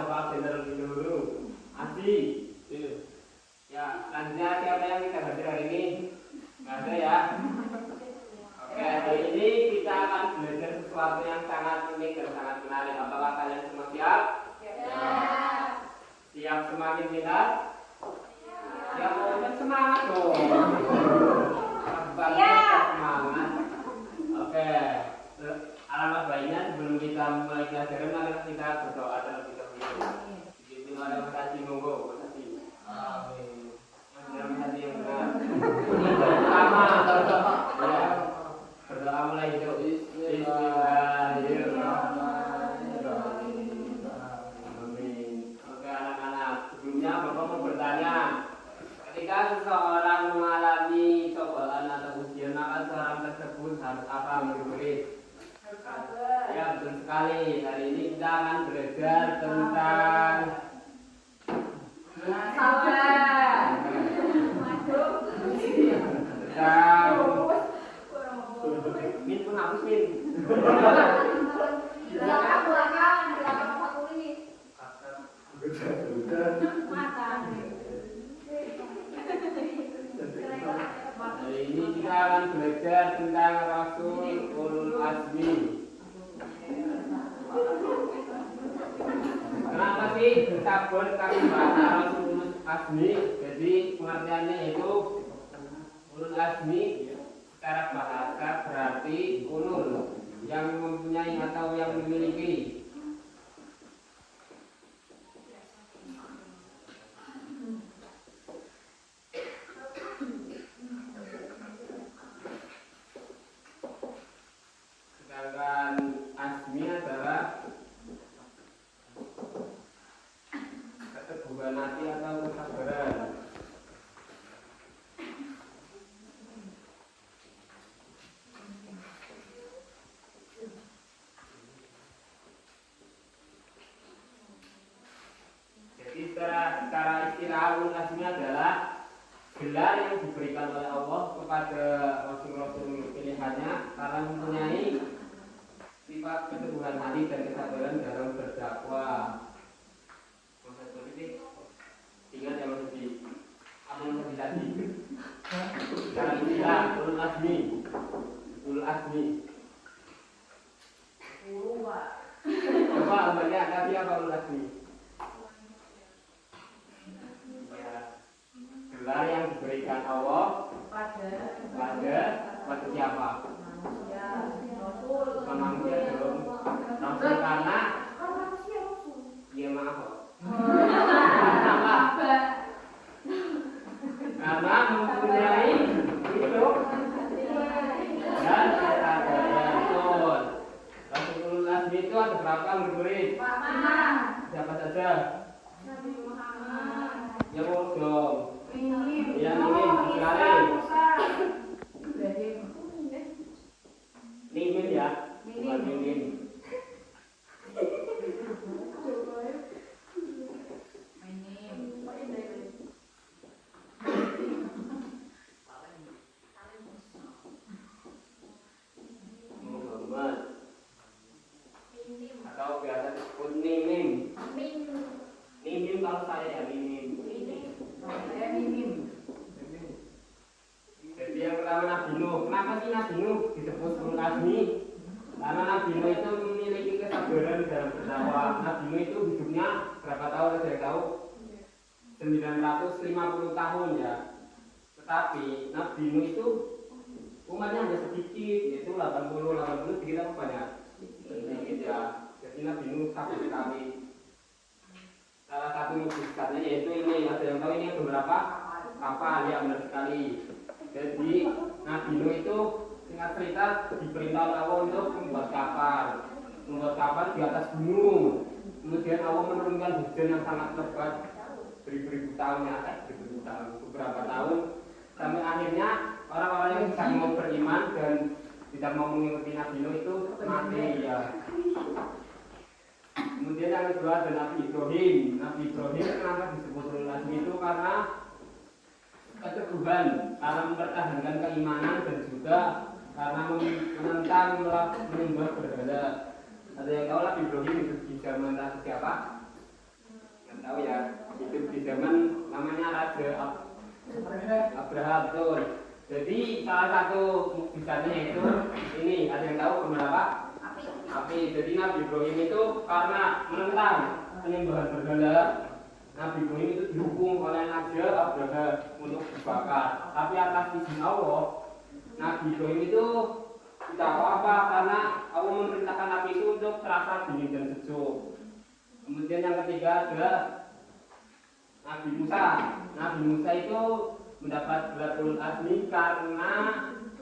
Bapak Jenderal dulu. Asli. Ya, selanjutnya siapa yang kita hadir hari ini? Nggak ada ya? Oke, hari ini kita akan belajar sesuatu yang sangat unik dan sangat menarik. Apakah kalian semua siap? Ya. Siap semakin minat? Ya, pokoknya semangat dong. Siap. Semangat. Oke. Alangkah baiknya sebelum kita mulai pelajaran, mari kita berdoa terlebih dahulu. Dipimpin oleh Mas Haji, monggo, Mas Haji. Amin. Mas Haji yang benar. Pertama, ya. Berdoa mulai hidup. Bismillahirrahmanirrahim. Amin. Oke anak-anak, sebelumnya Bapak mau bertanya. Ketika seseorang mengalami cobaan atau ujian, maka seorang tersebut harus apa murid-murid? Ya betul sekali. Hari ini kita akan belajar tentang sabar. Min pun hapus Min. Belakang fakultas. Hari ini kita akan belajar tentang Rasul Ulul Azmi. Kenapa sih sabun kami bahas Rasul Ulul Azmi? Jadi pengertiannya itu Ulul Azmi secara bahasa berarti ulul, yang mempunyai atau yang memiliki. Sedangkan azmi adalah keteguhan hati atau kesabaran. Jadi secara istilah ulul azmi adalah gelar yang diberikan oleh Allah kepada rasul-rasul pilihannya karena mempunyai sifat keteguhan hati dan kesabaran dalam berdakwah. Proses politik ingat ya Mas Haji, apa yang Mas Haji tadi? Secara istilah ulul azmi. Coba banyak tadi apa ulul azmi? Gelar yang diberikan Allah pada siapa? Bukan manusia dong. Rasul karena iya maaf. Karena mempunyai hidup dan kesabaran. Betul. Rasulullah Azmi itu ada berapa murid? Siapa saja? Nabi Muhammad. Ya dong. Ya, Mimin ya, bukan Mimin. Muhammad atau biasa disebut Mimin. Mimin kalau saya ya Mimin. Jadi yang pertama Nabi Nuh. Kenapa sih Nabi Nuh disebut ulul azmi? Karena Nabi Nuh itu memiliki kesabaran dalam berdakwah. Nabi Nuh itu hidupnya berapa tahun? Ada yang tahu? 950 tahun ya. Tetapi Nabi Nuh itu umatnya hanya sedikit, yaitu 80 sedikit apa banyak? Sedikit ya. Jadi Nabi Nuh sabar sekali. Salah satu mukjizatnya yaitu ini, ada yang tahu ini beberapa kapal ya, benar sekali. Jadi Nabi Nuh itu singkat cerita diperintah Allah untuk membuat kapal di atas gunung. Kemudian Allah menurunkan hujan yang sangat lebat beribu-ribu tahun ya, beberapa tahun, sampai akhirnya orang-orang yang tidak mau beriman dan tidak mau mengikuti Nabi Nuh itu mati ya. Kemudian yang kedua ada Nabi Ibrahim. Nabi Ibrahim kenapa disebut ulul azmi itu? Karena keteguhan, karena mempertahankan keimanan dan juga karena menentang menyembah berhala. Ada yang tahu Nabi Ibrahim itu di zaman Rasul siapa? tahu ya, hidup di zaman namanya Raja Abraham tuh. Jadi salah satu mukjizatnya itu ini, ada yang tahu kemana Pak? Api. Jadi Nabi Ibrahim itu karena menentang penyembahan berhala, Nabi Ibrahim itu dihukum oleh Raja Abraham untuk dibakar. Tapi atas izin Allah, Nabi Ibrahim itu tidak apa-apa karena Allah memerintahkan api itu untuk terasa dingin dan sejuk. Kemudian yang ketiga adalah Nabi Musa. Nabi Musa itu mendapat gelar ulul azmi karena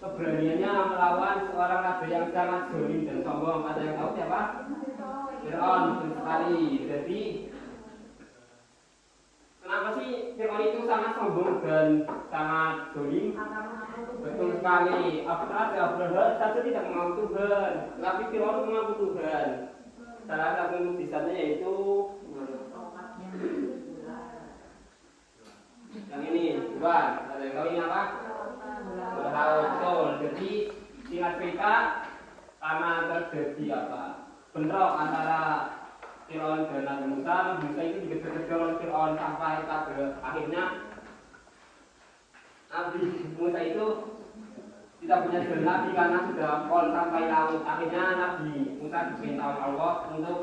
keberaniannya melawan seorang raja yang sangat zalim dan sombong. Ada yang tahu siapa? Fir'aun, betul sekali. Jadi kenapa sih Fir'aun itu sangat sombong dan sangat zalim? Betul sekali. Raja Abraham saja tidak mengaku Tuhan, tapi Fir'aun mengaku Tuhan. Salah satu mukjizatnya yaitu yang ini, Tuhan. Ada yang tahu ini apa? Tahu betul. Jadi singkat cerita, karena terjadi apa? Bentrok antara Fir'aun dan Nabi Musa. Musa itu dikejar-kejar oleh Fir'aun sampai pada akhirnya Nabi Musa itu tidak punya jalan lagi karena sudah pol sampai laut. Akhirnya Nabi Musa diperintah oleh Allah untuk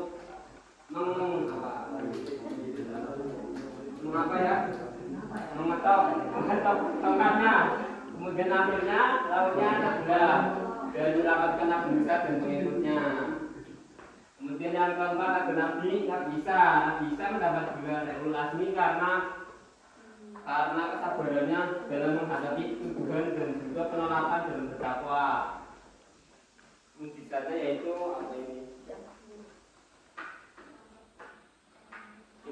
mengetok tongkatnya. Kemudian akhirnya lautnya tenggelam dan menyelamatkan Nabi Musa dan pengikutnya. Kemudian yang keempat ada Nabi Isa. Nabi Isa mendapat gelar ulul azmi karena kesabarannya dalam menghadapi tuduhan dan juga penolakan dalam berdakwah. Mukjizatnya yaitu apa ini?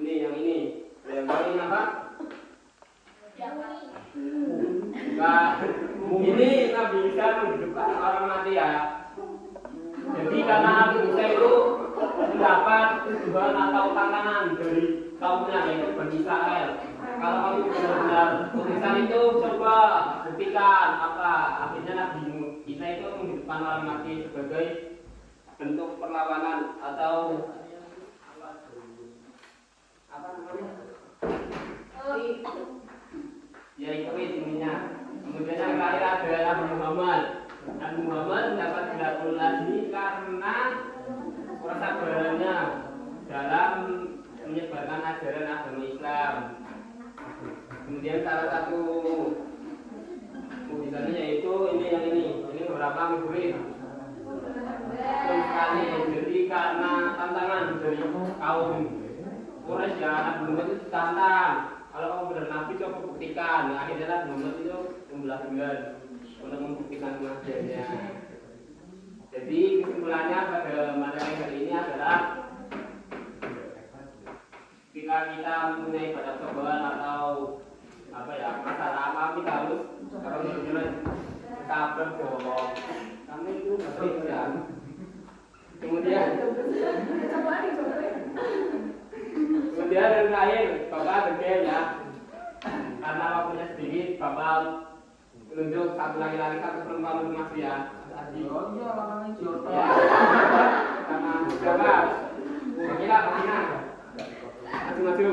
Yang ini. Yang ini apa? Nah, ini Nabi Isa menghidupkan orang mati ya. Jadi karena Nabi Isa itu mendapat tuduhan atau tantangan dari kaumnya yaitu Bani Israel. Kalau kamu benar-benar tulisan itu coba buktikan apa. Akhirnya Nabi Isa itu menghidupkan orang mati sebagai bentuk perlawanan atau apa namanya? Ya itu intinya. Kemudian yang terakhir adalah Nabi Muhammad. Nabi Muhammad mendapat gelar ulul azmi karena kesabarannya dalam menyebarkan ajaran agama Islam. Kemudian salah satu mukjizatnya yaitu ini beberapa murid. Sekali jadi karena tantangan dari kaum Quraisy ya, Nabi Muhammad itu ditantang. Kalau kamu benar Nabi coba buktikan. Nah, akhirnya Nabi Muhammad itu membelah bulan untuk membuktikan kenabiannya. Jadi kesimpulannya pada materi kali ini adalah ketika kita mempunyai pada cobaan atau apa ya masalah apa kita harus benar-benar sabar bohong. Karena itu bisa. Kemudian yang terakhir, Bapak berkaya ya. Karena waktunya sedikit, Bapak menunjuk satu laki-laki, satu perempuan untuk Mas ya. Oh iya, lapangan jodoh. Ya. Sama siapa? Bagina. Maju.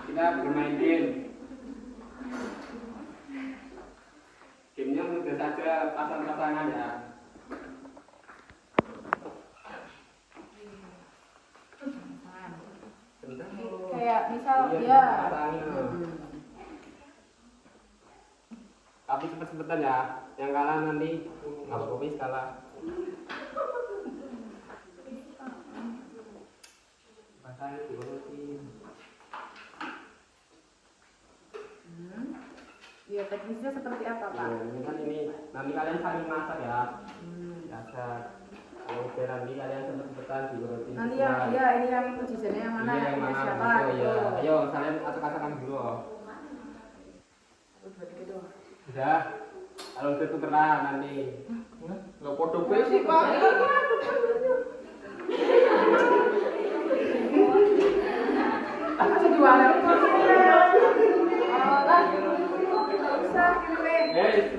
Kita bermain game. Gamenya mudah saja, pasang-pasangan ya. Kayak misal ya. Tapi cepet-cepetan ya. Yang kalah nanti nggak boleh kalah. Bahasanya diurutin. Iya, teknisnya seperti apa, Pak? Ini kan nanti kalian saling masak ya. Dasar. Kalau nanti kalian cepet-cepetan diurutin. Nanti ini yang mukjizatnya yang mana? Yang mana? Siapa? Iya. Ayo, kalian acak-acakan dulu. Sudah. Kalau itu tukeran nanti. Nggak foto sih Pak. Masih jualan kok.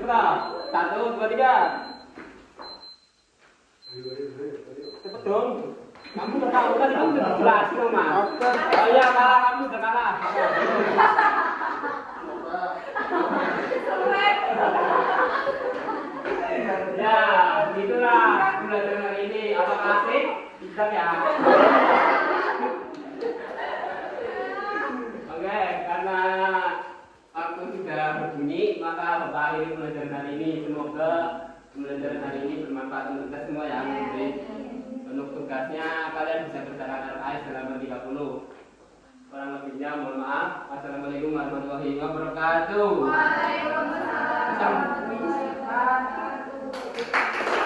Cepat. 1, 2, 3. Cepet dong. Kamu udah tahu kan kamu udah jelas Mas. Oh iya kalah kamu udah kalah. Ya, itulah pembelajaran hari ini. Apakah asik? Tidak ya. Oke, karena waktu sudah berbunyi, maka Bapak akhiri pembelajaran hari ini. Semoga pembelajaran hari ini bermanfaat untuk kita semua ya. Untuk tugasnya kalian bisa kerjakan LKS halaman 30. Kurang lebihnya mohon maaf. Wassalamualaikum warahmatullahi wabarakatuh. Waalaikumsalam warahmatullahi wabarakatuh.